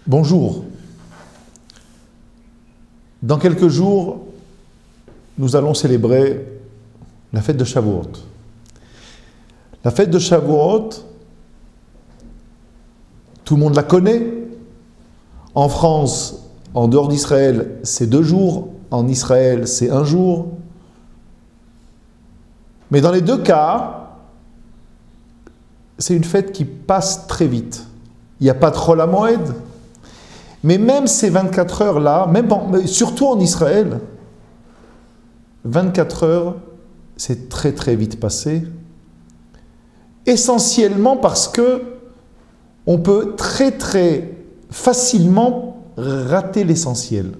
Bonjour. Dans quelques jours, nous allons célébrer la fête de Shavuot. La fête de Shavuot, tout le monde la connaît. En France, en dehors d'Israël, c'est 2 jours. En Israël, c'est 1 jour. Mais dans les 2 cas, c'est une fête qui passe très vite. Il n'y a pas de Chol HaMoed. Mais même ces 24 heures-là, surtout en Israël, 24 heures, c'est très très vite passé. Essentiellement parce que on peut très très facilement rater l'essentiel.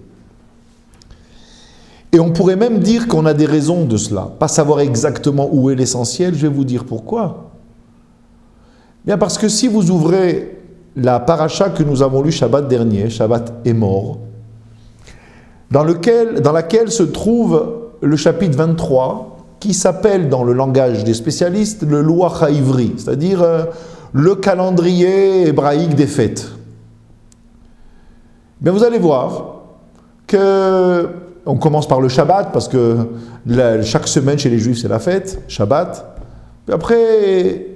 Et on pourrait même dire qu'on a des raisons de cela. Pas savoir exactement où est l'essentiel, je vais vous dire pourquoi. Bien parce que si vous ouvrez la paracha que nous avons lue Shabbat dernier, Shabbat Emor, dans laquelle se trouve le chapitre 23, qui s'appelle dans le langage des spécialistes le Loach HaIvri, c'est-à-dire le calendrier hébraïque des fêtes. Bien, vous allez voir que on commence par le Shabbat, parce que chaque semaine chez les Juifs c'est la fête, Shabbat. Puis après,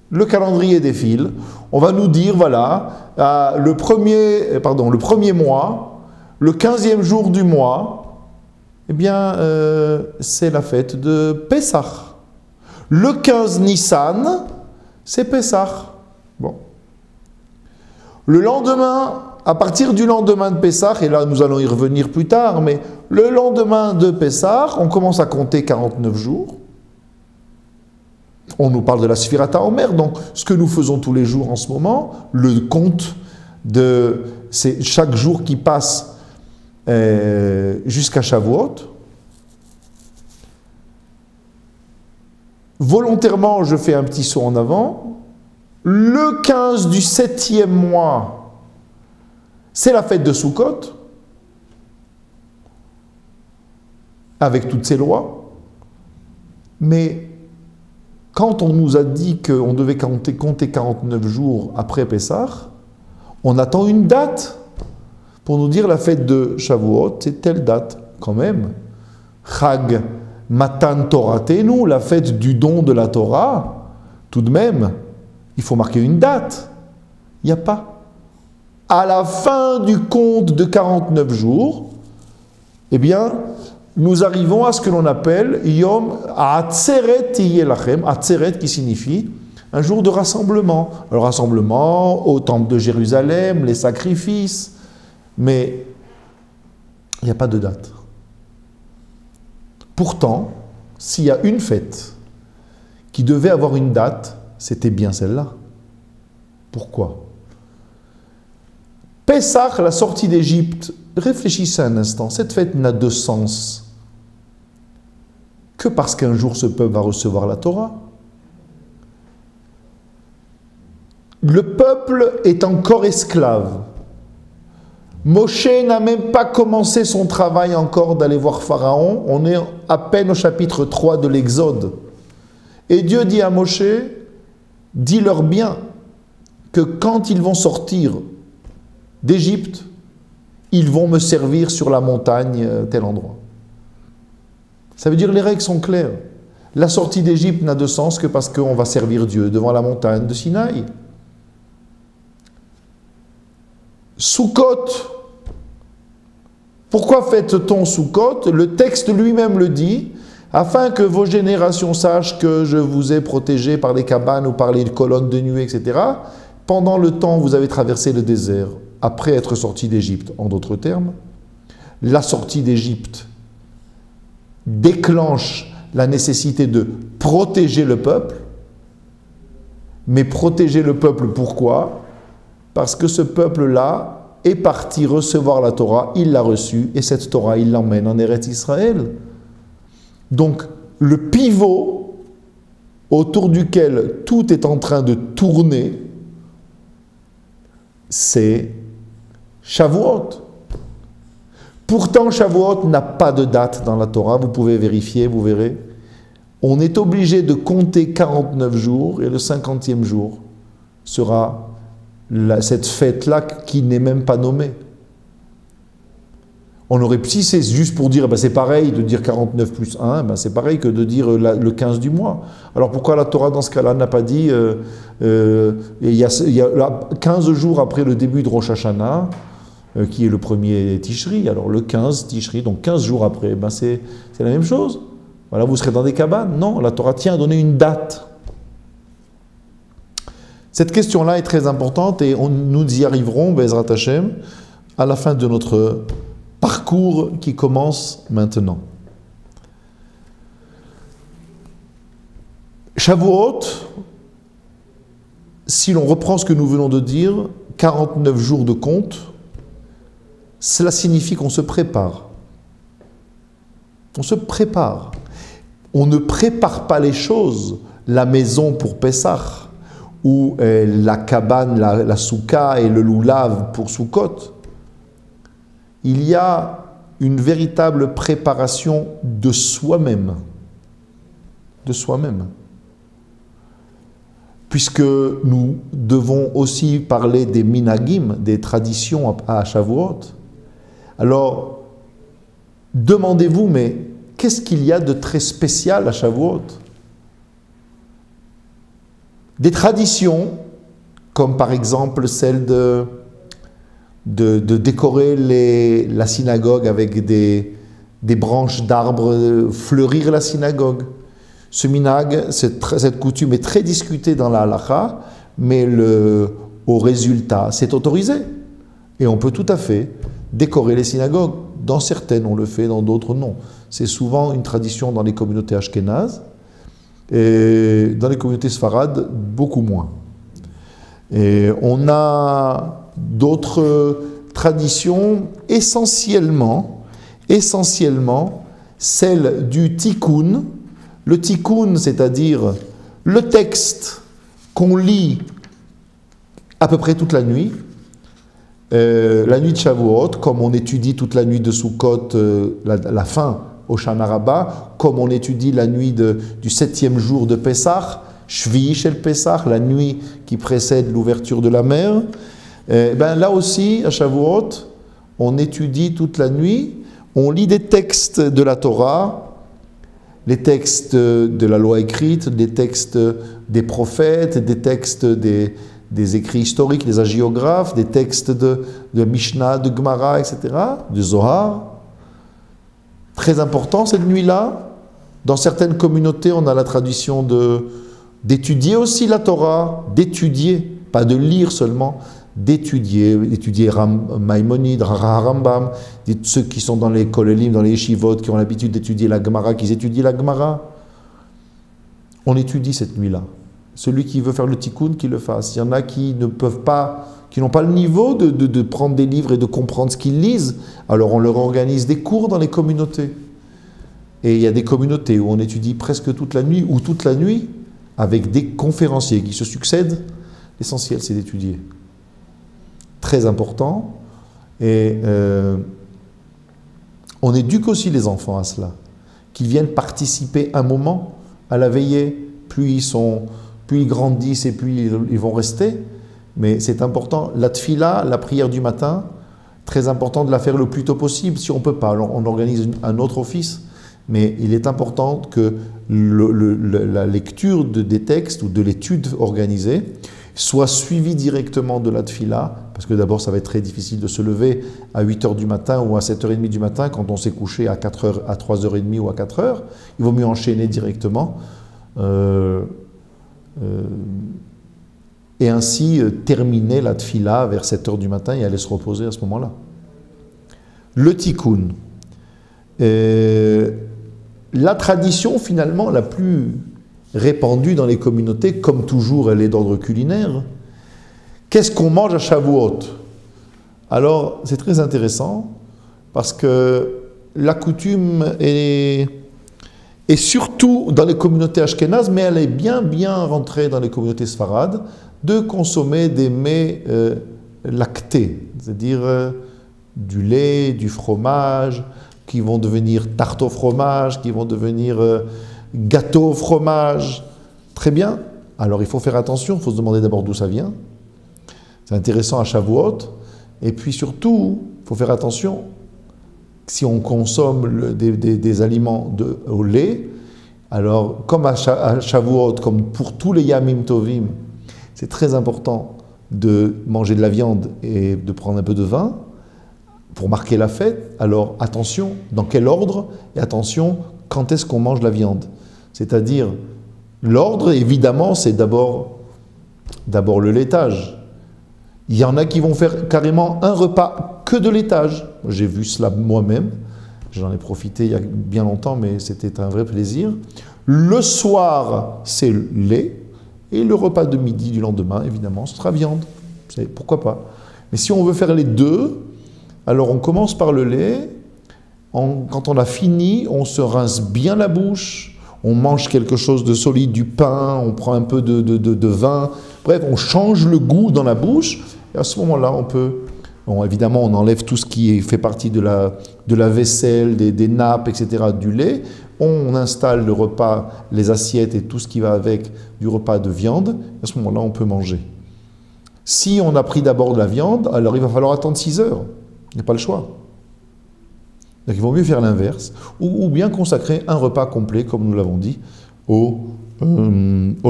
le calendrier défile. On va nous dire, voilà, le premier mois, le 15e jour du mois, eh bien, c'est la fête de Pessah. Le 15 Nissan, c'est Pessah. Bon. Le lendemain, à partir du lendemain de Pessah, et là nous allons y revenir plus tard, mais le lendemain de Pessah, on commence à compter 49 jours. On nous parle de la Sfirat HaOmer, donc ce que nous faisons tous les jours en ce moment, le compte de chaque jour qui passe jusqu'à Shavuot. Volontairement, je fais un petit saut en avant. Le 15 du 7e mois, c'est la fête de Sukkot, avec toutes ses lois. Mais quand on nous a dit qu'on devait compter 49 jours après Pessah, on attend une date pour nous dire la fête de Shavuot, c'est telle date quand même. Chag Matan Toratenu, la fête du don de la Torah, tout de même, il faut marquer une date. Il n'y a pas. À la fin du compte de 49 jours, eh bien, nous arrivons à ce que l'on appelle Yom Atzeret Yelachem, Atzeret qui signifie un jour de rassemblement. Le rassemblement au temple de Jérusalem, les sacrifices, mais il n'y a pas de date. Pourtant, s'il y a une fête qui devait avoir une date, c'était bien celle-là. Pourquoi? Pessah, la sortie d'Égypte, réfléchissez un instant, cette fête n'a de sens que parce qu'un jour ce peuple va recevoir la Torah. Le peuple est encore esclave. Moshe n'a même pas commencé son travail encore d'aller voir Pharaon. On est à peine au chapitre 3 de l'Exode. Et Dieu dit à Moshe, dis-leur bien que quand ils vont sortir d'Égypte, ils vont me servir sur la montagne, tel endroit. Ça veut dire les règles sont claires. La sortie d'Égypte n'a de sens que parce qu'on va servir Dieu devant la montagne de Sinaï. Sukkot. Pourquoi fête-t-on Sukkot? Le texte lui-même le dit, afin que vos générations sachent que je vous ai protégé par les cabanes ou par les colonnes de nuée, etc. Pendant le temps où vous avez traversé le désert, après être sorti d'Égypte. En d'autres termes, la sortie d'Égypte déclenche la nécessité de protéger le peuple. Mais protéger le peuple, pourquoi? Parce que ce peuple-là est parti recevoir la Torah, il l'a reçue, et cette Torah, il l'emmène en Eretz Israël. Donc, le pivot autour duquel tout est en train de tourner, c'est Shavuot. Pourtant, Shavuot n'a pas de date dans la Torah, vous pouvez vérifier, vous verrez. On est obligé de compter 49 jours et le 50e jour sera cette fête-là qui n'est même pas nommée. On aurait, si c'est juste pour dire, ben c'est pareil de dire 49 plus 1, ben c'est pareil que de dire le 15 du mois. Alors pourquoi la Torah dans ce cas-là n'a pas dit, il y a 15 jours après le début de Rosh Hashanah, qui est le premier Tishri, alors le 15 Tishri, donc 15 jours après, ben c'est la même chose. Voilà, vous serez dans des cabanes. Non, la Torah tient à donner une date. Cette question-là est très importante et nous y arriverons, Bezrat Hashem, à la fin de notre parcours qui commence maintenant. Shavuot, si l'on reprend ce que nous venons de dire, 49 jours de compte, cela signifie qu'on se prépare. On se prépare. On ne prépare pas les choses, la maison pour Pessah, ou la cabane, la soukha et le loulav pour Soukot. Il y a une véritable préparation de soi-même. De soi-même. Puisque nous devons aussi parler des minagim, des traditions à Shavuot. Alors, demandez-vous, mais qu'est-ce qu'il y a de très spécial à Shavuot? Des traditions, comme par exemple celle de décorer la synagogue avec des branches d'arbres, fleurir la synagogue. Ce minhag, cette coutume est très discutée dans la halakha, mais au résultat, c'est autorisé. Et on peut tout à fait décorer les synagogues. Dans certaines, on le fait, dans d'autres, non. C'est souvent une tradition dans les communautés ashkénazes, et dans les communautés sfarades, beaucoup moins. Et on a d'autres traditions, essentiellement celle du tikkun. Le tikkun, c'est-à-dire le texte qu'on lit à peu près toute la nuit de Shavuot, comme on étudie toute la nuit de Sukkot, la fin au Shana Rabbah, comme on étudie la nuit du 7e jour de Pessah, Shvi Shel Pessah, la nuit qui précède l'ouverture de la mer. Là aussi, à Shavuot, on étudie toute la nuit, on lit des textes de la Torah, les textes de la loi écrite, des textes des prophètes, des textes des écrits historiques, des hagiographes, des textes de Mishnah, de Gemara, etc., de Zohar. Très important cette nuit-là. Dans certaines communautés, on a la tradition d'étudier aussi la Torah, d'étudier, pas de lire seulement, d'étudier Maïmonide, Rambam, ceux qui sont dans les kolélim, dans les yeshivot, qui ont l'habitude d'étudier la Gemara, qui étudient la Gemara. On étudie cette nuit-là. Celui qui veut faire le tikkun, qu'il le fasse. Il y en a qui ne peuvent pas, qui n'ont pas le niveau de prendre des livres et de comprendre ce qu'ils lisent. Alors on leur organise des cours dans les communautés. Et il y a des communautés où on étudie presque toute la nuit, ou toute la nuit, avec des conférenciers qui se succèdent. L'essentiel, c'est d'étudier. Très important. Et on éduque aussi les enfants à cela. Qu'ils viennent participer un moment à la veillée. Plus ils grandissent et plus ils vont rester. Mais c'est important. La tfila, la prière du matin, très important de la faire le plus tôt possible. Si on ne peut pas, alors on organise un autre office. Mais il est important que la lecture des textes ou de l'étude organisée soit suivie directement de la tfila, parce que d'abord ça va être très difficile de se lever à 8h du matin ou à 7h30 du matin quand on s'est couché à 4h, à 3h30 ou à 4h. Il vaut mieux enchaîner directement et ainsi terminer la tfila vers 7h du matin et aller se reposer à ce moment-là. Le tikkun. La tradition finalement la plus répandue dans les communautés, comme toujours elle est d'ordre culinaire. Qu'est-ce qu'on mange à Shavuot? Alors c'est très intéressant parce que la coutume est surtout dans les communautés ashkénazes, mais elle est bien rentrée dans les communautés sfarades, de consommer des mets lactés, c'est-à-dire du lait, du fromage, qui vont devenir tarte au fromage, qui vont devenir gâteau au fromage. Très bien. Alors il faut faire attention, il faut se demander d'abord d'où ça vient. C'est intéressant à Shavuot. Et puis surtout, il faut faire attention, si on consomme des aliments au lait, alors comme à Shavuot, comme pour tous les Yamim Tovim, c'est très important de manger de la viande et de prendre un peu de vin pour marquer la fête. Alors attention, dans quel ordre? Et attention, quand est-ce qu'on mange la viande? C'est-à-dire, l'ordre, évidemment, c'est d'abord le laitage. Il y en a qui vont faire carrément un repas que de laitage. J'ai vu cela moi-même. J'en ai profité il y a bien longtemps, mais c'était un vrai plaisir. Le soir, c'est le lait. Et le repas de midi du lendemain, évidemment, ce sera viande. Pourquoi pas? Mais si on veut faire les deux, alors on commence par le lait. Quand on a fini, on se rince bien la bouche. On mange quelque chose de solide, du pain, on prend un peu de vin. Bref, on change le goût dans la bouche. Et à ce moment-là, on peut... Bon, évidemment, on enlève tout ce qui fait partie de la vaisselle, des nappes, etc., du lait. On installe le repas, les assiettes et tout ce qui va avec du repas de viande. À ce moment-là, on peut manger. Si on a pris d'abord de la viande, alors il va falloir attendre 6 heures. Il n'y a pas le choix. Donc il vaut mieux faire l'inverse, ou bien consacrer un repas complet, comme nous l'avons dit, au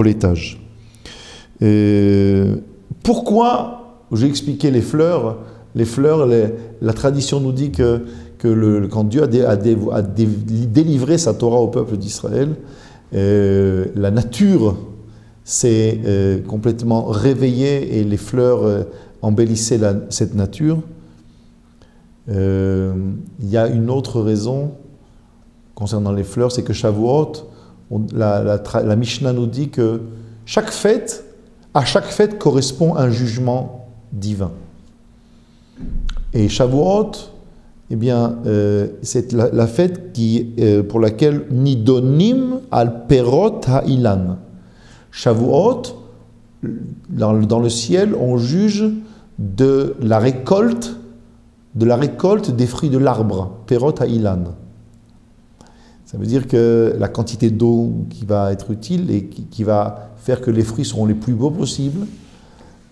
laitage. Pourquoi? J'ai expliqué les fleurs. Les fleurs, la tradition nous dit que quand Dieu a délivré sa Torah au peuple d'Israël, la nature s'est complètement réveillée et les fleurs embellissaient cette nature. Il y a une autre raison concernant les fleurs, c'est que Shavuot, la Mishnah nous dit que à chaque fête correspond un jugement divin. Et Shavuot, eh bien, c'est la fête pour laquelle Nidonim al Perot ha'ilan. Shavuot, dans le ciel, on juge de la récolte des fruits de l'arbre, Perot ha'ilan. Ça veut dire que la quantité d'eau qui va être utile et qui va faire que les fruits seront les plus beaux possibles.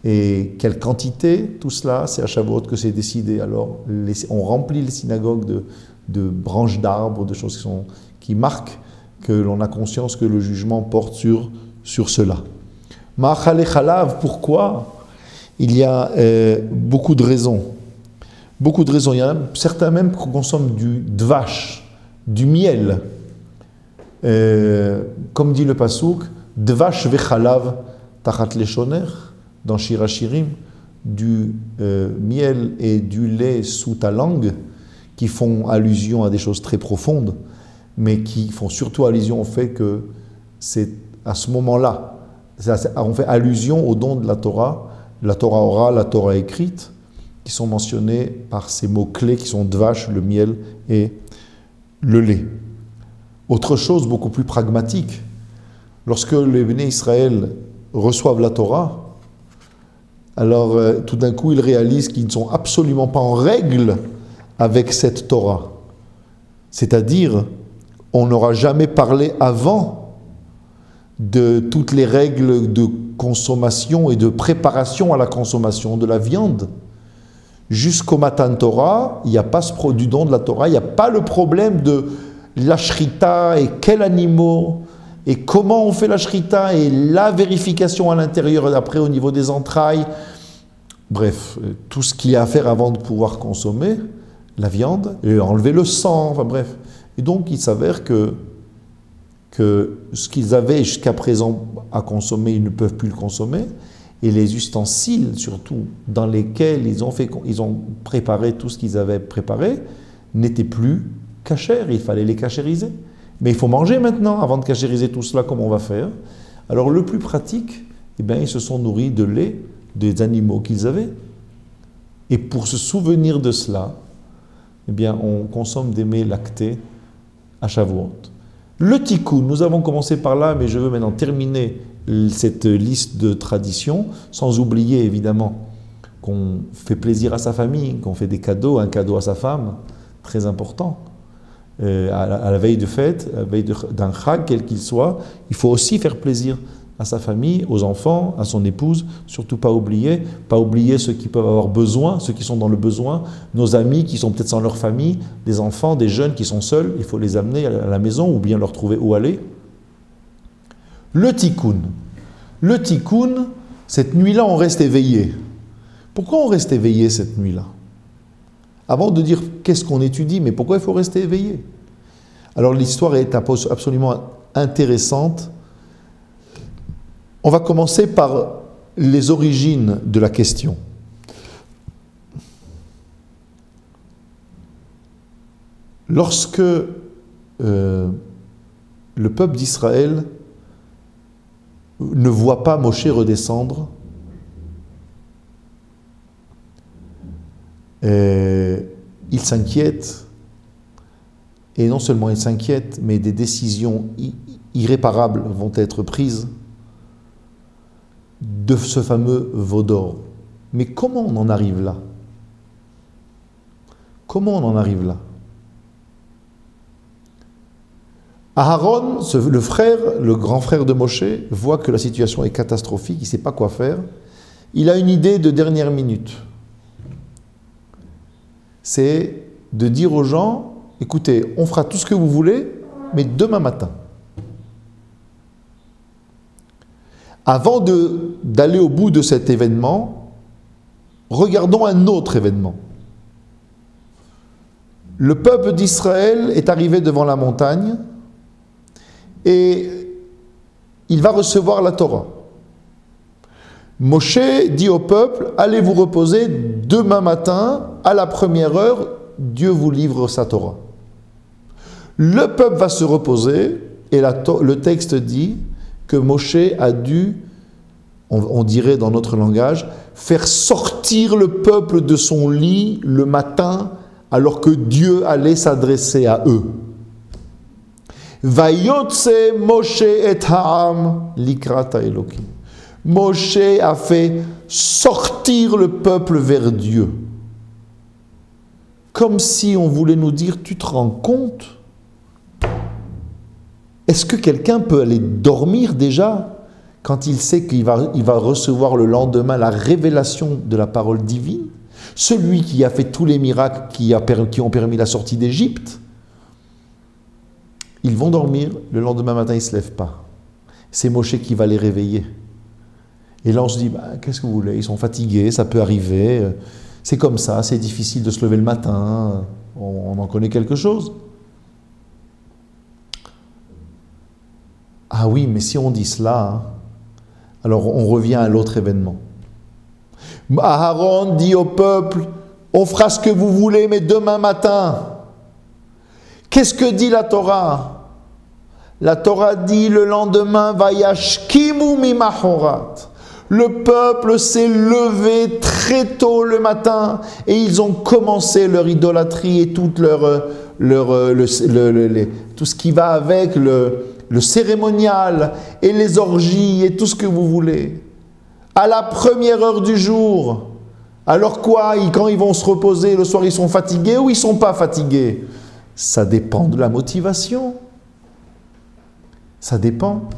Et quelle quantité, tout cela, c'est à Shavuot que c'est décidé. Alors, on remplit les synagogues de branches d'arbres, de choses qui marquent que l'on a conscience que le jugement porte sur cela. Ma'achale chalav, pourquoi? Il y a beaucoup de raisons. Beaucoup de raisons. Il y en a certains même qui consomment du dvash, du miel. Comme dit le Passouk, dvash vechalav tachat leshoner. Dans Shir HaShirim, du miel et du lait sous ta langue, qui font allusion à des choses très profondes, mais qui font surtout allusion au fait que c'est à ce moment-là, on fait allusion au don de la Torah orale, la Torah écrite, qui sont mentionnés par ces mots-clés qui sont dvash, le miel et le lait. Autre chose beaucoup plus pragmatique, lorsque les Béné Israël reçoivent la Torah, alors tout d'un coup ils réalisent qu'ils ne sont absolument pas en règle avec cette Torah. C'est-à-dire, on n'aura jamais parlé avant de toutes les règles de consommation et de préparation à la consommation de la viande. Jusqu'au Matan Torah, il n'y a pas du don de la Torah, il n'y a pas le problème de la shrita et quels animaux et comment on fait la shrita et la vérification à l'intérieur et après au niveau des entrailles. Bref, tout ce qu'il y a à faire avant de pouvoir consommer la viande et enlever le sang, enfin bref. Et donc il s'avère que ce qu'ils avaient jusqu'à présent à consommer, ils ne peuvent plus le consommer. Et les ustensiles, surtout, dans lesquels ils ont préparé tout ce qu'ils avaient préparé, n'étaient plus cachers, il fallait les cachériser. Mais il faut manger maintenant, avant de cachériser tout cela, comme on va faire. Alors le plus pratique, eh bien, ils se sont nourris de lait des animaux qu'ils avaient. Et pour se souvenir de cela, eh bien, on consomme des mets lactés à Shavuot. Le tikkun, nous avons commencé par là, mais je veux maintenant terminer cette liste de traditions, sans oublier évidemment qu'on fait plaisir à sa famille, qu'on fait des cadeaux, un cadeau à sa femme, très important. À la veille de fête, à la veille d'un chag, quel qu'il soit, il faut aussi faire plaisir à sa famille, aux enfants, à son épouse, surtout pas oublier ceux qui peuvent avoir besoin, ceux qui sont dans le besoin, nos amis qui sont peut-être sans leur famille, des enfants, des jeunes qui sont seuls, il faut les amener à la maison ou bien leur trouver où aller. Le tikkun. Le tikkun, cette nuit-là, on reste éveillé. Pourquoi on reste éveillé cette nuit-là? Avant de dire qu'est-ce qu'on étudie, mais pourquoi il faut rester éveillé? Alors l'histoire est absolument intéressante. On va commencer par les origines de la question. Lorsque le peuple d'Israël ne voit pas Moshe redescendre, il s'inquiète, et non seulement il s'inquiète, mais des décisions irréparables vont être prises de ce fameux veau d'or. Mais comment on en arrive là? Comment on en arrive là? Aaron, le grand frère de Moshe, voit que la situation est catastrophique, il ne sait pas quoi faire. Il a une idée de dernière minute. C'est de dire aux gens, écoutez, on fera tout ce que vous voulez, mais demain matin. Avant d'aller au bout de cet événement, regardons un autre événement. Le peuple d'Israël est arrivé devant la montagne et il va recevoir la Torah. Moshe dit au peuple, allez vous reposer demain matin, à la première heure, Dieu vous livre sa Torah. Le peuple va se reposer et le texte dit que Moshe a dû, on dirait dans notre langage, faire sortir le peuple de son lit le matin alors que Dieu allait s'adresser à eux. Vayotse Moshe et ha'am likrata Elokim. Moshe a fait sortir le peuple vers Dieu. Comme si on voulait nous dire, tu te rends compte? Est-ce que quelqu'un peut aller dormir déjà quand il sait qu'il va recevoir le lendemain la révélation de la parole divine? Celui qui a fait tous les miracles qui ont permis la sortie d'Égypte, ils vont dormir, le lendemain matin ils ne se lèvent pas. C'est Moshe qui va les réveiller. Et là on se dit, qu'est-ce que vous voulez? Ils sont fatigués, ça peut arriver, c'est comme ça, c'est difficile de se lever le matin, on en connaît quelque chose. Ah oui, mais si on dit cela, alors on revient à l'autre événement. Aaron dit au peuple, on fera ce que vous voulez, mais demain matin. Qu'est-ce que dit la Torah? La Torah dit le lendemain, Vayashkimu mimachorat. Le peuple s'est levé très tôt le matin et ils ont commencé leur idolâtrie et tout tout ce qui va avec le cérémonial et les orgies et tout ce que vous voulez. À la première heure du jour. Alors quoi? Quand ils vont se reposer le soir, ils sont fatigués ou ils ne sont pas fatigués? Ça dépend de la motivation. Ça dépend.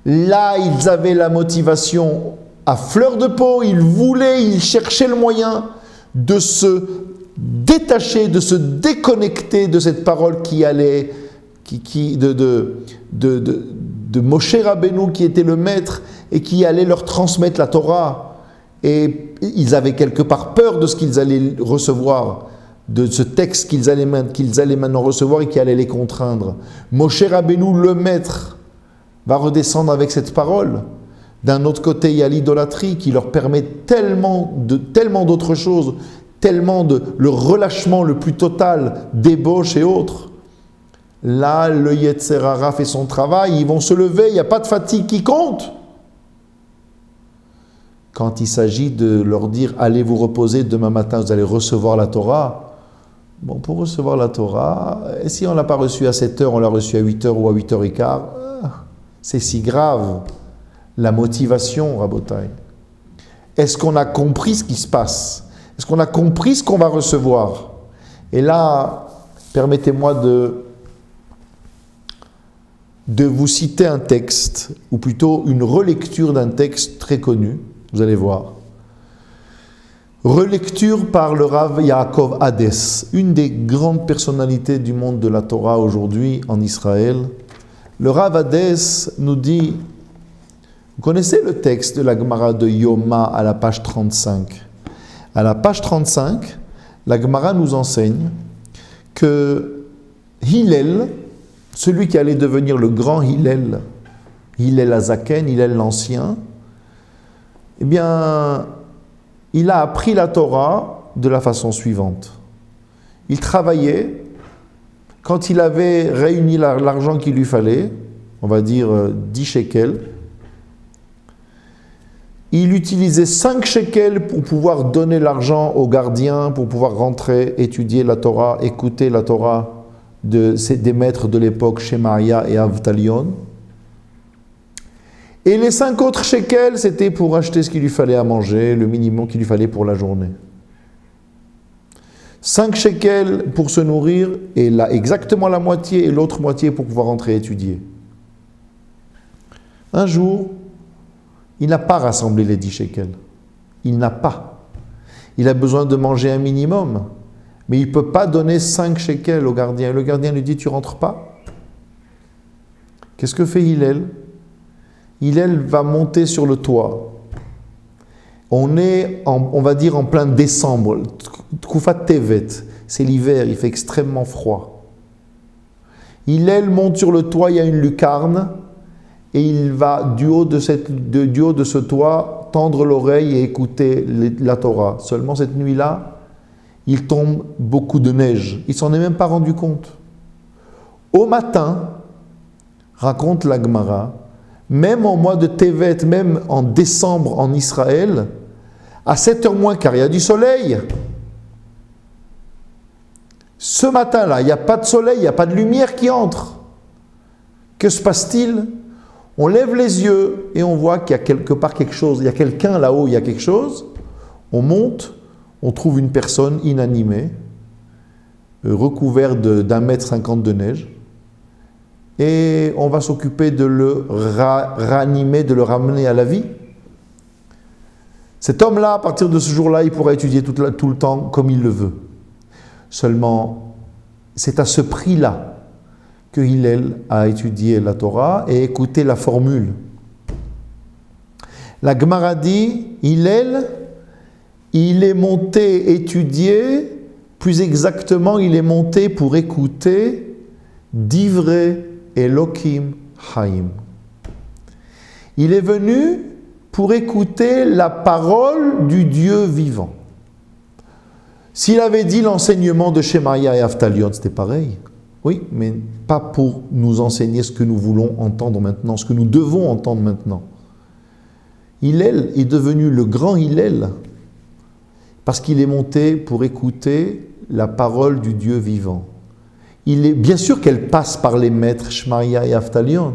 Là, ils avaient la motivation à fleur de peau, ils cherchaient le moyen de se détacher, de se déconnecter de cette parole de Moshe Rabbeinu qui était le maître et qui allait leur transmettre la Torah. Et ils avaient quelque part peur de ce qu'ils allaient recevoir, de ce texte qu'ils allaient maintenant recevoir et qui allait les contraindre. Moshe Rabbeinu, le maître, va redescendre avec cette parole. D'un autre côté, il y a l'idolâtrie qui leur permet tellement d'autres choses, tellement le relâchement le plus total, débauche et autres. Là, le Yetzer Hara fait son travail, ils vont se lever, il n'y a pas de fatigue qui compte. Quand il s'agit de leur dire, allez vous reposer, demain matin vous allez recevoir la Torah. Bon, pour recevoir la Torah, et si on ne l'a pas reçue à 7h, on l'a reçue à 8h ou à 8h15, c'est si grave. La motivation, Rabotai. Est-ce qu'on a compris ce qui se passe? Est-ce qu'on a compris ce qu'on va recevoir? Et là, permettez-moi de vous citer un texte, ou plutôt une relecture d'un texte très connu, vous allez voir. Relecture par le Rav Yaakov Hades, une des grandes personnalités du monde de la Torah aujourd'hui en Israël. Le Rav Hades nous dit, vous connaissez le texte de la Gemara de Yoma à la page 35. À la page 35, la Gemara nous enseigne que Hillel, celui qui allait devenir le grand Hillel, Hillel Azaken, Hillel l'Ancien, eh bien, il a appris la Torah de la façon suivante. Il travaillait, quand il avait réuni l'argent qu'il lui fallait, on va dire 10 shekels, il utilisait 5 shekels pour pouvoir donner l'argent aux gardiens, pour pouvoir rentrer, étudier la Torah, écouter la Torah des maîtres de l'époque, Shemaria et Avtalion. Et les 5 autres shekels, c'était pour acheter ce qu'il lui fallait à manger, le minimum qu'il lui fallait pour la journée. 5 shekels pour se nourrir, et là, exactement la moitié, et l'autre moitié pour pouvoir rentrer étudier. Un jour, il n'a pas rassemblé les 10 shekels. Il n'a pas. Il a besoin de manger un minimum, mais il ne peut pas donner 5 shekels au gardien. Et le gardien lui dit, tu ne rentres pas. Qu'est-ce que fait Hillel? Hillel va monter sur le toit. On est, on va dire, en plein décembre. Tkoufat Tevet, c'est l'hiver, il fait extrêmement froid. Hillel monte sur le toit, il y a une lucarne, et il va du haut de ce toit tendre l'oreille et écouter la Torah. Seulement cette nuit-là, il tombe beaucoup de neige. Il ne s'en est même pas rendu compte. Au matin, raconte la Gemara, même en mois de Tevet, même en décembre en Israël, à 7h moins quart, il y a du soleil. Ce matin-là, il n'y a pas de soleil, il n'y a pas de lumière qui entre. Que se passe-t-il? On lève les yeux et on voit qu'il y a quelque part quelque chose. Il y a quelqu'un là-haut, il y a quelque chose. On monte, on trouve une personne inanimée, recouverte d'1,50 m de neige. Et on va s'occuper de le ranimer, de le ramener à la vie. Cet homme-là, à partir de ce jour-là, il pourra étudier tout le temps comme il le veut. Seulement, c'est à ce prix-là que Hillel a étudié la Torah et écouté la formule. La Gemara dit, Hillel, il est monté étudier, plus exactement, il est monté pour écouter Divrei Elokim Chaim. Il est venu pour écouter la parole du Dieu vivant. S'il avait dit l'enseignement de Shemaria et Avtalion, c'était pareil. Oui, mais pas pour nous enseigner ce que nous voulons entendre maintenant, ce que nous devons entendre maintenant. Hillel est devenu le grand Hillel parce qu'il est monté pour écouter la parole du Dieu vivant. Bien sûr qu'elle passe par les maîtres Shemaria et Avtalion,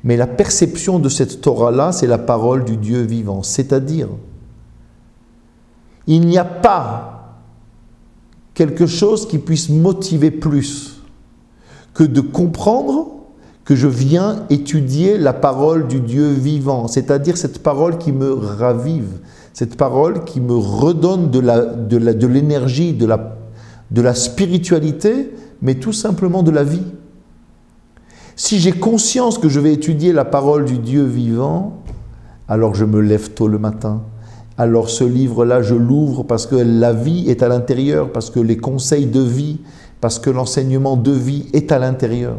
mais la perception de cette Torah-là, c'est la parole du Dieu vivant. C'est-à-dire, il n'y a pas quelque chose qui puisse motiver plus que de comprendre que je viens étudier la parole du Dieu vivant, c'est-à-dire cette parole qui me ravive, cette parole qui me redonne de l'énergie, de la spiritualité, mais tout simplement de la vie. Si j'ai conscience que je vais étudier la parole du Dieu vivant, alors je me lève tôt le matin. Alors ce livre-là, je l'ouvre parce que la vie est à l'intérieur, parce que les conseils de vie, parce que l'enseignement de vie est à l'intérieur.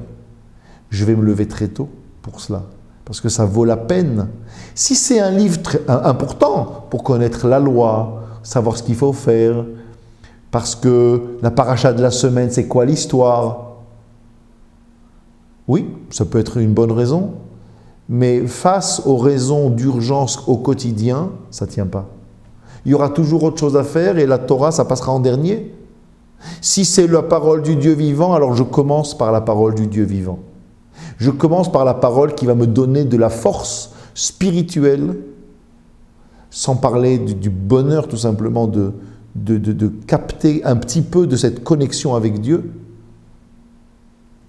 Je vais me lever très tôt pour cela, parce que ça vaut la peine. Si c'est un livre très important pour connaître la loi, savoir ce qu'il faut faire, parce que la paracha de la semaine, c'est quoi l'histoire? Oui, ça peut être une bonne raison, mais face aux raisons d'urgence au quotidien, ça ne tient pas. Il y aura toujours autre chose à faire et la Torah, ça passera en dernier. Si c'est la parole du Dieu vivant, alors je commence par la parole du Dieu vivant. Je commence par la parole qui va me donner de la force spirituelle, sans parler du bonheur tout simplement de capter un petit peu de cette connexion avec Dieu.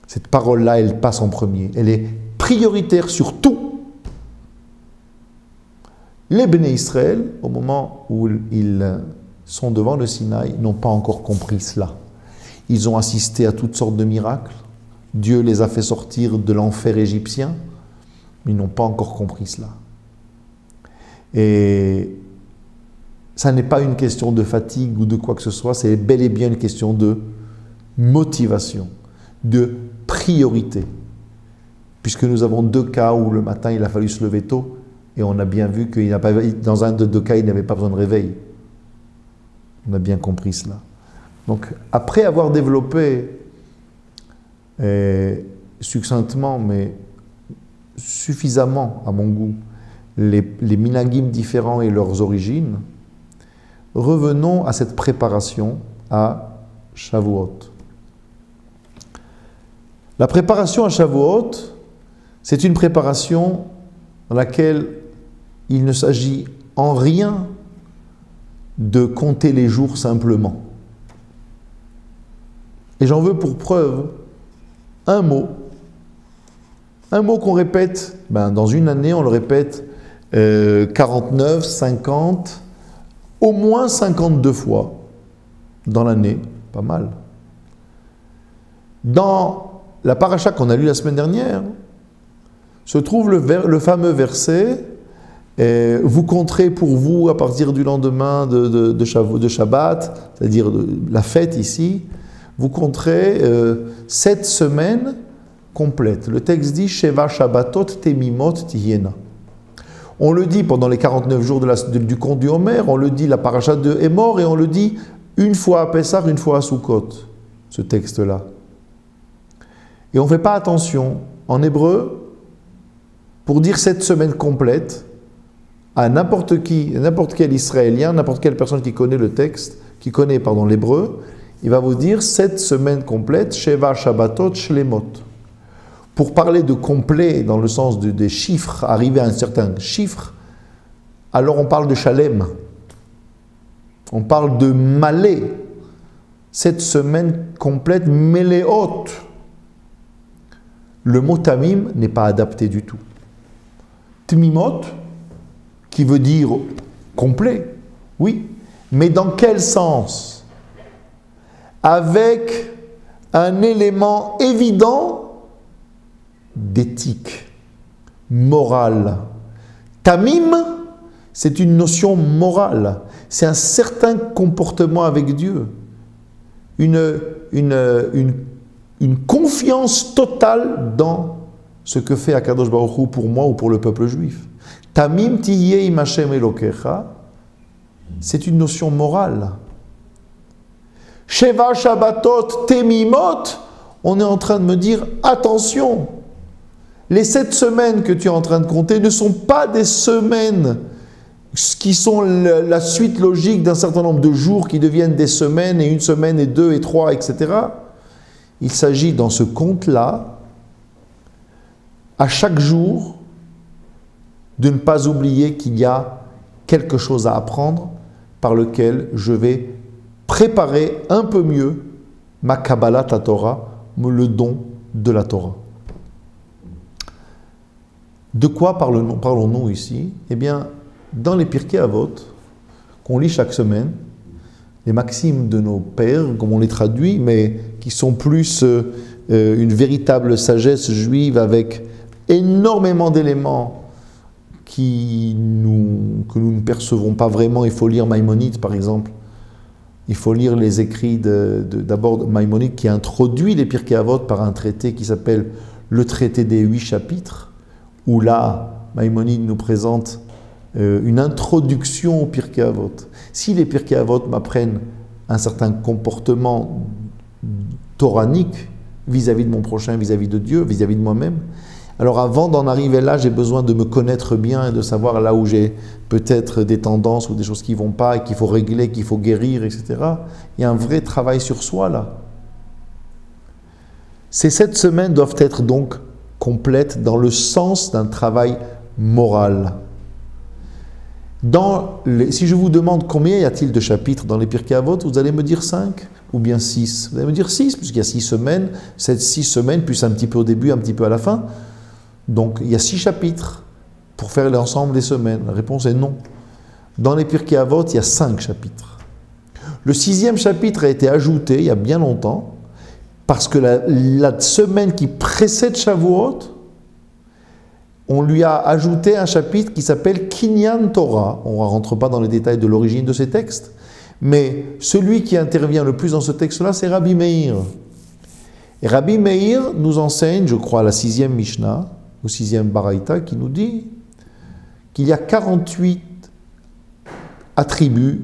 Cette parole-là, elle passe en premier. Elle est prioritaire sur tout. Les Béné Israël, au moment où ils sont devant le Sinaï, n'ont pas encore compris cela. Ils ont assisté à toutes sortes de miracles. Dieu les a fait sortir de l'enfer égyptien, mais ils n'ont pas encore compris cela. Et ça n'est pas une question de fatigue ou de quoi que ce soit, c'est bel et bien une question de motivation, de priorité. Puisque nous avons deux cas où le matin il a fallu se lever tôt, et on a bien vu que dans un de deux cas, il n'avait pas besoin de réveil. On a bien compris cela. Donc, après avoir développé succinctement, mais suffisamment à mon goût, les minagim différents et leurs origines, revenons à cette préparation à Shavuot. La préparation à Shavuot, c'est une préparation dans laquelle il ne s'agit en rien de compter les jours simplement. Et j'en veux pour preuve un mot qu'on répète, dans une année on le répète 49, 50, au moins 52 fois dans l'année, pas mal. Dans la paracha qu'on a lue la semaine dernière, se trouve le fameux verset vous compterez pour vous à partir du lendemain de Shabbat, c'est-à-dire la fête ici, vous compterez 7 semaines complètes. Le texte dit Sheva Shabbatot Temimot Tihiena. On le dit pendant les 49 jours du conte du Homer, on le dit la paracha de Hémor, et on le dit une fois à Pessah, une fois à Sukkot, ce texte-là. Et on ne fait pas attention. En hébreu, pour dire 7 semaines complètes, à n'importe quel Israélien, n'importe quelle personne qui connaît le texte, qui connaît l'hébreu, il va vous dire 7 semaines complètes, Sheva Shabbatot Shlemot. Pour parler de complet dans le sens des chiffres, arriver à un certain chiffre, alors on parle de Shalem. On parle de Malé. 7 semaines complètes, Méléot. Le mot Tamim n'est pas adapté du tout. Tmimot, qui veut dire complet, oui, mais dans quel sens? Avec un élément évident d'éthique, morale. Tamim, c'est une notion morale, c'est un certain comportement avec Dieu, une confiance totale dans ce que fait Akadosh Baruch Hu pour moi ou pour le peuple juif. Tamim tiyeh im Hashem Elokecha, c'est une notion morale. Sheva Shabbatot Temimot, on est en train de me dire, attention, les 7 semaines que tu es en train de compter ne sont pas des semaines qui sont la suite logique d'un certain nombre de jours qui deviennent des semaines, et 1 semaine, et 2, et 3, etc. Il s'agit dans ce compte-là, à chaque jour, de ne pas oublier qu'il y a quelque chose à apprendre par lequel je vais préparer un peu mieux ma Kabbalat Torah, le don de la Torah. De quoi parlons-nous ici? Eh bien, dans les Pirkei Avot, qu'on lit chaque semaine, les maximes de nos pères, comme on les traduit, mais qui sont plus une véritable sagesse juive avec énormément d'éléments que nous ne percevons pas vraiment. Il faut lire Maïmonide, par exemple. Il faut lire les écrits d'abord de Maïmonide, qui introduit les Pirkei Avot par un traité qui s'appelle le traité des 8 chapitres, où là, Maïmonide nous présente une introduction aux Pirkei Avot. Si les Pirkei Avot m'apprennent un certain comportement toranique vis-à-vis de mon prochain, vis-à-vis de Dieu, vis-à-vis de moi-même, alors avant d'en arriver là, j'ai besoin de me connaître bien et de savoir là où j'ai peut-être des tendances ou des choses qui ne vont pas et qu'il faut régler, qu'il faut guérir, etc. Il y a un vrai travail sur soi là. Ces 7 semaines doivent être donc complètes dans le sens d'un travail moral. Si je vous demande combien y a-t-il de chapitres dans les Pirkei Avot, vous allez me dire 5 ou bien 6. Vous allez me dire 6, puisqu'il y a 6 semaines, 6 semaines, plus un petit peu au début, un petit peu à la fin. Donc il y a 6 chapitres pour faire l'ensemble des semaines. La réponse est non. Dans les Pirkei Avot, il y a 5 chapitres. Le 6e chapitre a été ajouté il y a bien longtemps, parce que la semaine qui précède Shavuot, on lui a ajouté un chapitre qui s'appelle Kinyan Torah. On ne rentre pas dans les détails de l'origine de ces textes, mais celui qui intervient le plus dans ce texte-là, c'est Rabbi Meir. Et Rabbi Meir nous enseigne, je crois, la 6e Mishnah, au 6e Baraita, qui nous dit qu'il y a 48 attributs,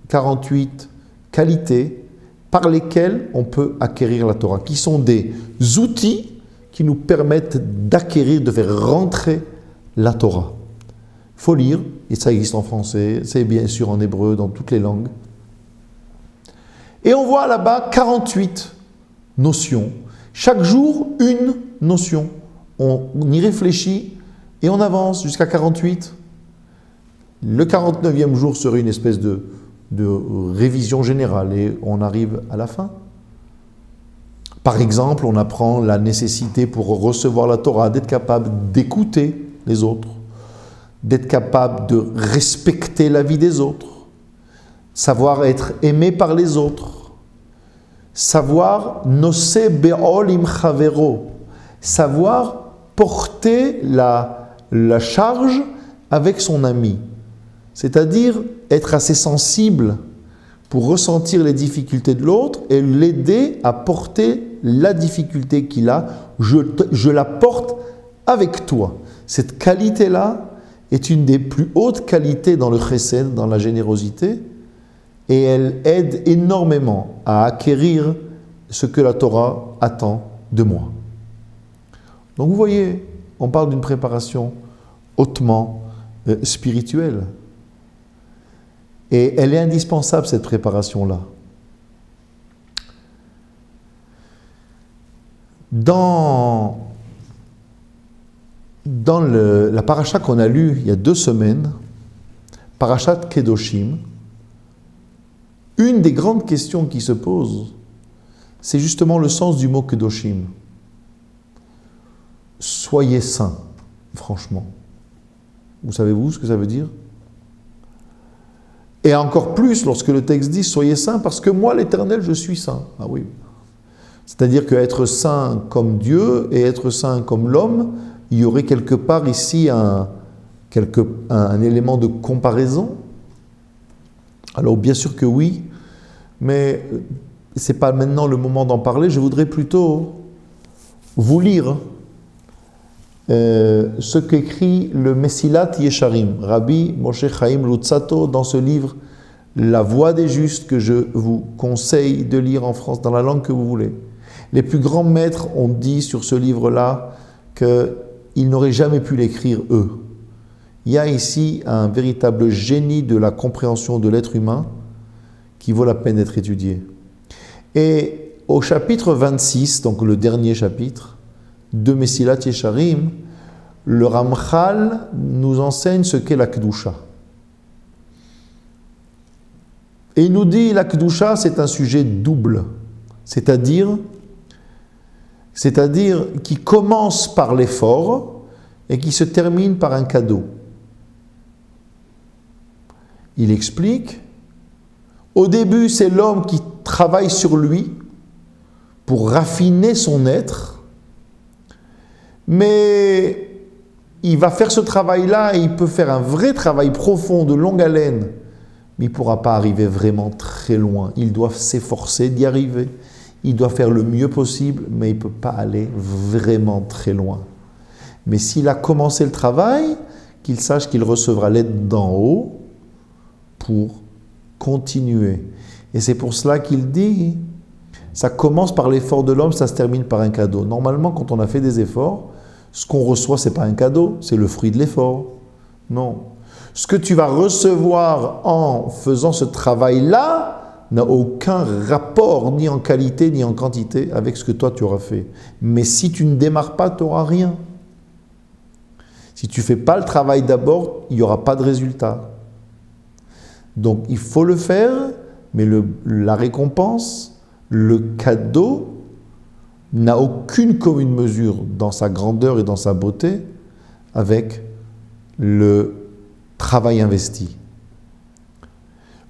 48 qualités par lesquelles on peut acquérir la Torah, qui sont des outils qui nous permettent d'acquérir, de faire rentrer la Torah. Il faut lire, et ça existe en français, c'est bien sûr en hébreu, dans toutes les langues. Et on voit là-bas 48 notions. Chaque jour, une notion. On y réfléchit et on avance jusqu'à 48. Le 49e jour serait une espèce de révision générale et on arrive à la fin. Par exemple, on apprend la nécessité pour recevoir la Torah d'être capable d'écouter les autres, d'être capable de respecter la vie des autres, savoir être aimé par les autres, savoir nosé be'ol im chavero, savoir porter la charge avec son ami, c'est-à-dire être assez sensible pour ressentir les difficultés de l'autre et l'aider à porter la difficulté qu'il a. Je la porte avec toi. Cette qualité-là est une des plus hautes qualités dans le chesed, dans la générosité, et elle aide énormément à acquérir ce que la Torah attend de moi. Donc vous voyez, on parle d'une préparation hautement spirituelle. Et elle est indispensable, cette préparation-là. Dans la paracha qu'on a lue il y a 2 semaines, parachat Kedoshim, une des grandes questions qui se posent, c'est justement le sens du mot Kedoshim. Soyez saints, franchement. Vous savez-vous ce que ça veut dire? Et encore plus lorsque le texte dit « Soyez saints parce que moi, l'Éternel, je suis saint ». Ah oui. C'est-à-dire qu'être saint comme Dieu et être saint comme l'homme, il y aurait quelque part ici un élément de comparaison. Alors bien sûr que oui, mais ce n'est pas maintenant le moment d'en parler. Je voudrais plutôt vous lire ce qu'écrit le Mesilat Yesharim, Rabbi Moshe Chaim Luzzatto, dans ce livre La Voix des Justes, que je vous conseille de lire en France dans la langue que vous voulez. Les plus grands maîtres ont dit sur ce livre-là qu'ils n'auraient jamais pu l'écrire eux. Il y a ici un véritable génie de la compréhension de l'être humain qui vaut la peine d'être étudié. Et au chapitre 26, donc le dernier chapitre, de Mesilat Yesharim, le Ramchal nous enseigne ce qu'est la Kedusha. Et il nous dit la Kedusha, c'est un sujet double, c'est-à-dire qui commence par l'effort et qui se termine par un cadeau. Il explique, au début, c'est l'homme qui travaille sur lui pour raffiner son être. Mais il va faire ce travail-là et il peut faire un vrai travail profond, de longue haleine, mais il ne pourra pas arriver vraiment très loin. Il doit s'efforcer d'y arriver. Il doit faire le mieux possible, mais il ne peut pas aller vraiment très loin. Mais s'il a commencé le travail, qu'il sache qu'il recevra l'aide d'en haut pour continuer. Et c'est pour cela qu'il dit, ça commence par l'effort de l'homme, ça se termine par un cadeau. Normalement, quand on a fait des efforts, ce qu'on reçoit, ce n'est pas un cadeau, c'est le fruit de l'effort. Non. Ce que tu vas recevoir en faisant ce travail-là n'a aucun rapport, ni en qualité, ni en quantité, avec ce que toi tu auras fait. Mais si tu ne démarres pas, tu n'auras rien. Si tu ne fais pas le travail d'abord, il n'y aura pas de résultat. Donc il faut le faire, mais la récompense, le cadeau, n'a aucune commune mesure dans sa grandeur et dans sa beauté avec le travail investi.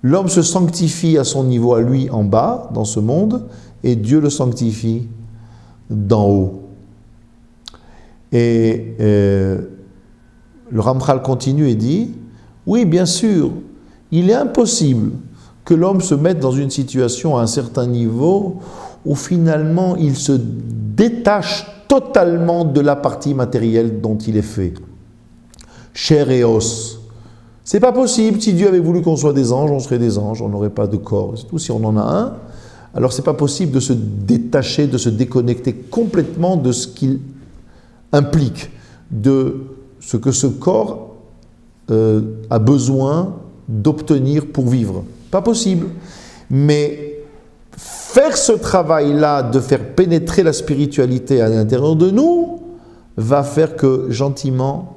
L'homme se sanctifie à son niveau, à lui, en bas, dans ce monde, et Dieu le sanctifie d'en haut. Et le Ramchal continue et dit, oui, bien sûr, il est impossible que l'homme se mette dans une situation à un certain niveau où finalement il se détache totalement de la partie matérielle dont il est fait. Chair et os. C'est pas possible. Si Dieu avait voulu qu'on soit des anges, on serait des anges, on n'aurait pas de corps. C'est tout. Si on en a un, alors c'est pas possible de se détacher, de se déconnecter complètement de ce qu'il implique, de ce que ce corps a besoin d'obtenir pour vivre. Pas possible. Mais faire ce travail-là, de faire pénétrer la spiritualité à l'intérieur de nous, va faire que gentiment,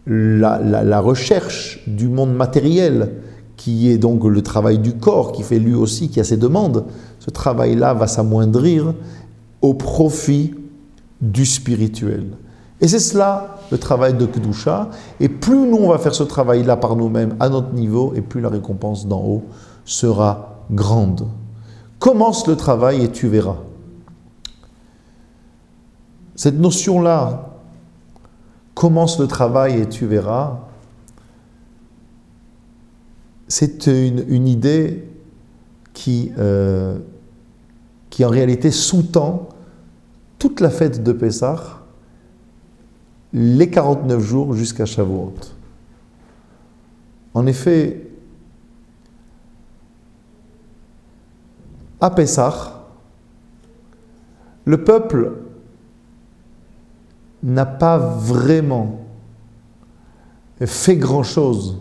la recherche du monde matériel, qui est donc le travail du corps, qui fait lui aussi, qui a ses demandes, ce travail-là va s'amoindrir au profit du spirituel. Et c'est cela le travail de Kedusha. Et plus nous on va faire ce travail-là par nous-mêmes à notre niveau, et plus la récompense d'en haut sera grande. Commence le travail et tu verras. Cette notion-là, commence le travail et tu verras, c'est une idée qui en réalité sous-tend toute la fête de Pessah, les 49 jours jusqu'à Shavuot. En effet, à Pessah, le peuple n'a pas vraiment fait grand-chose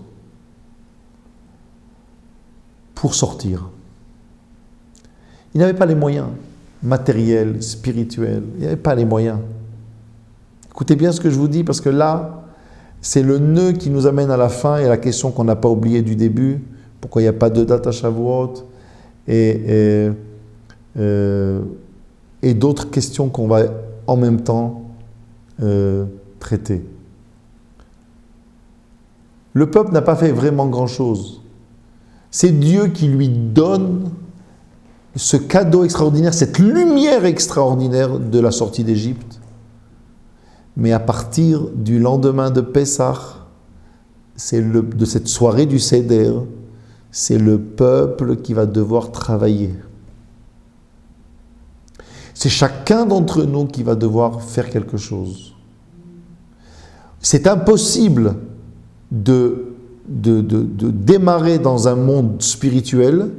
pour sortir. Il n'avait pas les moyens matériels, spirituels, il n'avait pas les moyens. Écoutez bien ce que je vous dis, parce que là, c'est le nœud qui nous amène à la fin et à la question qu'on n'a pas oubliée du début, pourquoi il n'y a pas de date à Shavuot, et d'autres questions qu'on va en même temps traiter. Le peuple n'a pas fait vraiment grand-chose. C'est Dieu qui lui donne ce cadeau extraordinaire, cette lumière extraordinaire de la sortie d'Égypte. Mais à partir du lendemain de Pessah, de cette soirée du Seder, c'est le peuple qui va devoir travailler. C'est chacun d'entre nous qui va devoir faire quelque chose. C'est impossible de démarrer dans un monde spirituel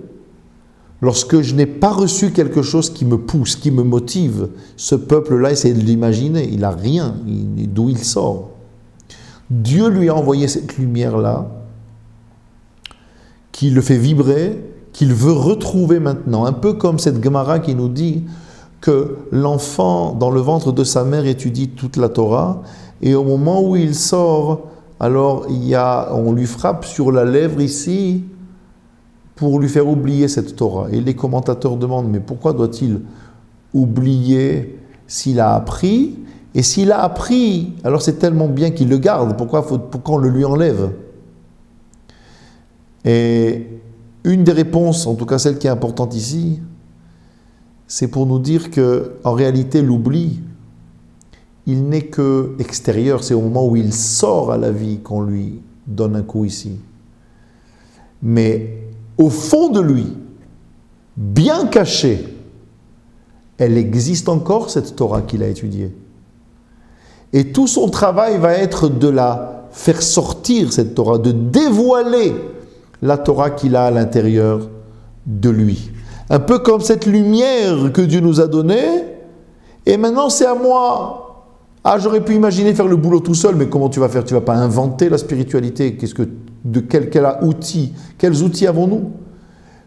lorsque je n'ai pas reçu quelque chose qui me pousse, qui me motive. Ce peuple-là, essayez de l'imaginer, il n'a rien, d'où il sort. Dieu lui a envoyé cette lumière-là, qui le fait vibrer, qu'il veut retrouver maintenant. Un peu comme cette Gemara qui nous dit que l'enfant dans le ventre de sa mère étudie toute la Torah, et au moment où il sort, alors on lui frappe sur la lèvre ici, pour lui faire oublier cette Torah. Et les commentateurs demandent, mais pourquoi doit-il oublier s'il a appris? Et s'il a appris, alors c'est tellement bien qu'il le garde, pourquoi on le lui enlève? Et une des réponses, en tout cas celle qui est importante ici, c'est pour nous dire que en réalité l'oubli, il n'est que extérieur, c'est au moment où il sort à la vie qu'on lui donne un coup ici. Mais au fond de lui, bien cachée, elle existe encore, cette Torah qu'il a étudiée. Et tout son travail va être de la faire sortir, cette Torah, de dévoiler la Torah qu'il a à l'intérieur de lui. Un peu comme cette lumière que Dieu nous a donnée, et maintenant c'est à moi. Ah, j'aurais pu imaginer faire le boulot tout seul, mais comment tu vas faire? Tu ne vas pas inventer la spiritualité. Quels outils avons-nous?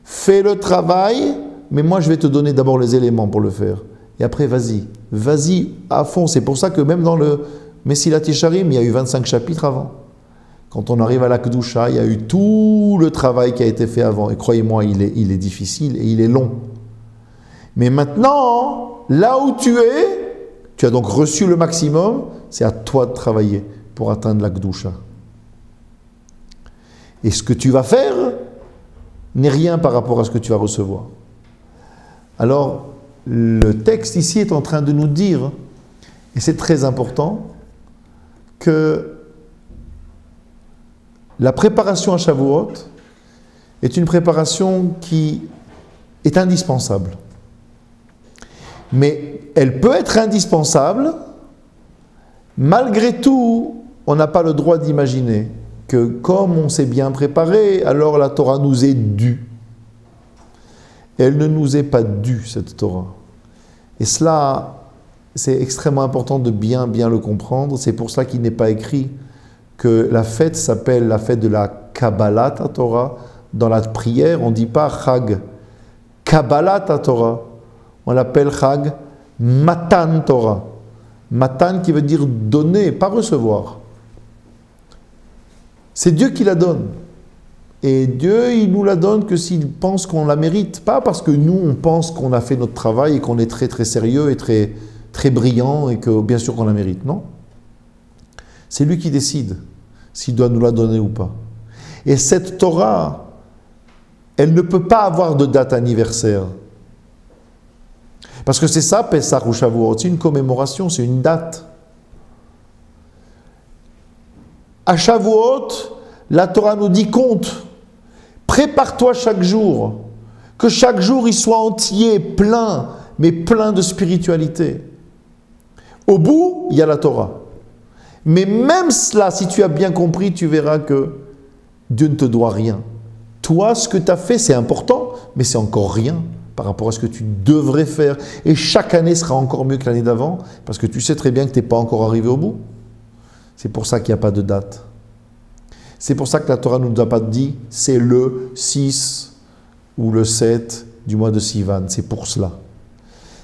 Fais le travail, mais moi je vais te donner d'abord les éléments pour le faire. Et après, vas-y à fond. C'est pour ça que même dans le Mesilat Yesharim, il y a eu 25 chapitres avant. Quand on arrive à la Kedusha, il y a eu tout le travail qui a été fait avant. Et croyez-moi, il est difficile et il est long. Mais maintenant, là où tu es, tu as donc reçu le maximum, c'est à toi de travailler. pour atteindre la Kedusha. Et ce que tu vas faire n'est rien par rapport à ce que tu vas recevoir. Alors, le texte ici est en train de nous dire, et c'est très important, que la préparation à Shavuot est une préparation qui est indispensable. Mais elle peut être indispensable, malgré tout, on n'a pas le droit d'imaginer que comme on s'est bien préparé, alors la Torah nous est due. Elle ne nous est pas due, cette Torah. Et cela, c'est extrêmement important de bien le comprendre. C'est pour cela qu'il n'est pas écrit que la fête s'appelle la fête de la Kabbalat Torah. Dans la prière, on ne dit pas Chag Kabbalat Torah. On l'appelle Chag Matan Torah. Matan qui veut dire donner, pas recevoir. C'est Dieu qui la donne. Et Dieu, il nous la donne que s'il pense qu'on la mérite. Pas parce que nous, on pense qu'on a fait notre travail et qu'on est très sérieux et très brillant et que bien sûr qu'on la mérite. Non. C'est lui qui décide s'il doit nous la donner ou pas. Et cette Torah, elle ne peut pas avoir de date anniversaire. Parce que c'est ça, Pessah ou Shavuot, c'est une commémoration, c'est une date. À Shavuot, la Torah nous dit compte, prépare-toi chaque jour, que chaque jour il soit entier, plein, mais plein de spiritualité. Au bout, il y a la Torah. Mais même cela, si tu as bien compris, tu verras que Dieu ne te doit rien. Toi, ce que tu as fait, c'est important, mais c'est encore rien par rapport à ce que tu devrais faire. Et chaque année sera encore mieux que l'année d'avant, parce que tu sais très bien que tu n'es pas encore arrivé au bout. C'est pour ça qu'il n'y a pas de date. C'est pour ça que la Torah ne nous a pas dit c'est le 6 ou le 7 du mois de Sivan. C'est pour cela.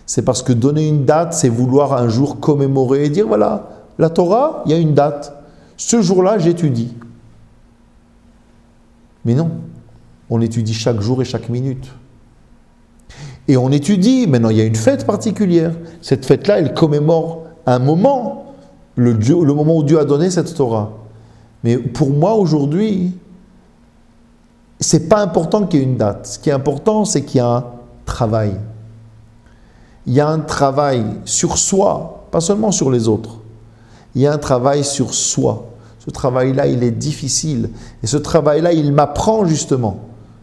C'est parce que donner une date, c'est vouloir un jour commémorer et dire voilà, la Torah, il y a une date. Ce jour-là, j'étudie. Mais non, on étudie chaque jour et chaque minute. Et on étudie, maintenant il y a une fête particulière. Cette fête-là, elle commémore un moment, le moment où Dieu a donné cette Torah. Mais pour moi, aujourd'hui, c'est pas important qu'il y ait une date. Ce qui est important, c'est qu'il y a un travail. Il y a un travail sur soi, pas seulement sur les autres. Il y a un travail sur soi. Ce travail-là, il est difficile. Et ce travail-là, il m'apprend justement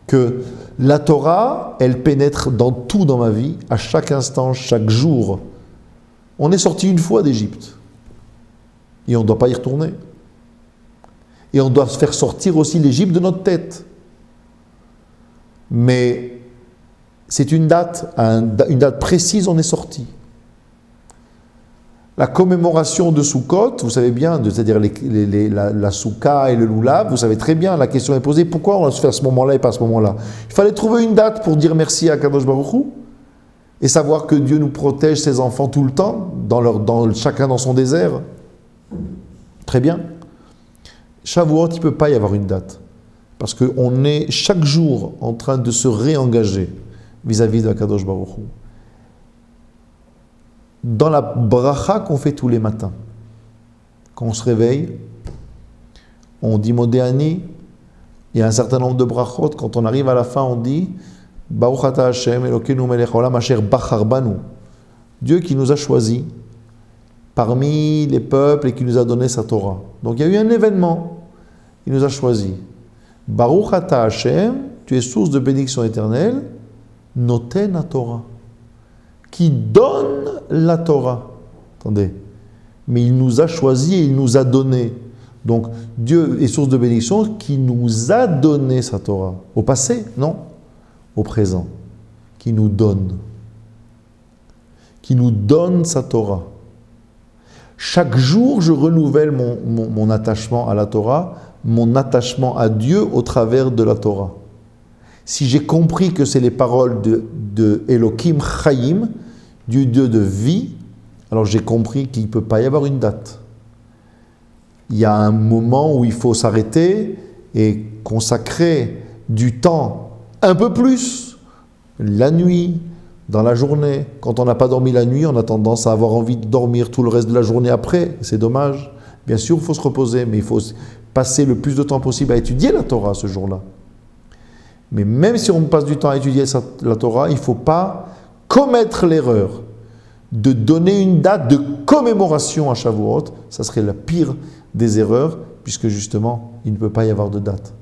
que la Torah, elle pénètre dans tout dans ma vie, à chaque instant, chaque jour. On est sorti une fois d'Égypte. Et on ne doit pas y retourner. Et on doit se faire sortir aussi l'Égypte de notre tête. Mais c'est une date précise, on est sorti. La commémoration de Sukkot, vous savez bien, c'est-à-dire la Souka et le Lulav, vous savez très bien, la question est posée, pourquoi on va se faire à ce moment-là et pas à ce moment-là? Il fallait trouver une date pour dire merci à Kadosh Baruch Hu et savoir que Dieu nous protège ses enfants tout le temps, chacun dans son désert. Très bien. Shavuot, il ne peut pas y avoir une date. Parce qu'on est chaque jour en train de se réengager vis-à-vis de Kadosh Baruch Hu. Dans la bracha qu'on fait tous les matins, quand on se réveille, on dit Modéani, il y a un certain nombre de brachot, quand on arrive à la fin, on dit Baruch ata Hashem, Elokeinu melech haolam asher bachar banu. Dieu qui nous a choisis parmi les peuples et qui nous a donné sa Torah. Donc il y a eu un événement, il nous a choisis. Baruch ata Hashem, tu es source de bénédiction éternelle, noten la Torah, qui donne la Torah. Attendez, mais il nous a choisis et il nous a donné. Donc Dieu est source de bénédiction qui nous a donné sa Torah. Au passé, non. Au présent, qui nous donne. Qui nous donne sa Torah. Chaque jour, je renouvelle mon attachement à la Torah, mon attachement à Dieu au travers de la Torah. Si j'ai compris que c'est les paroles de Elohim Chaim, du Dieu de vie, alors j'ai compris qu'il ne peut pas y avoir une date. Il y a un moment où il faut s'arrêter et consacrer du temps, un peu plus, la nuit, dans la journée. Quand on n'a pas dormi la nuit, on a tendance à avoir envie de dormir tout le reste de la journée après, c'est dommage. Bien sûr, il faut se reposer, mais il faut passer le plus de temps possible à étudier la Torah ce jour-là. Mais même si on passe du temps à étudier la Torah, il ne faut pas commettre l'erreur de donner une date de commémoration à Shavuot. Ça serait la pire des erreurs, puisque justement, il ne peut pas y avoir de date.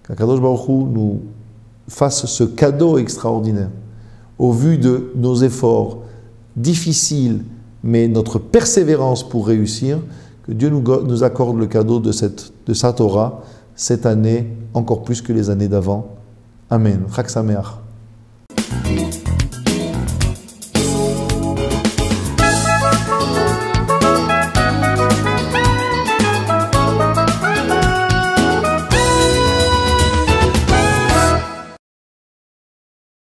Qu'Akadosh Baruch Hu nous fasse ce cadeau extraordinaire, au vu de nos efforts difficiles, mais notre persévérance pour réussir, que Dieu nous accorde le cadeau de sa Torah cette année, encore plus que les années d'avant. Amen. Chag Sameach.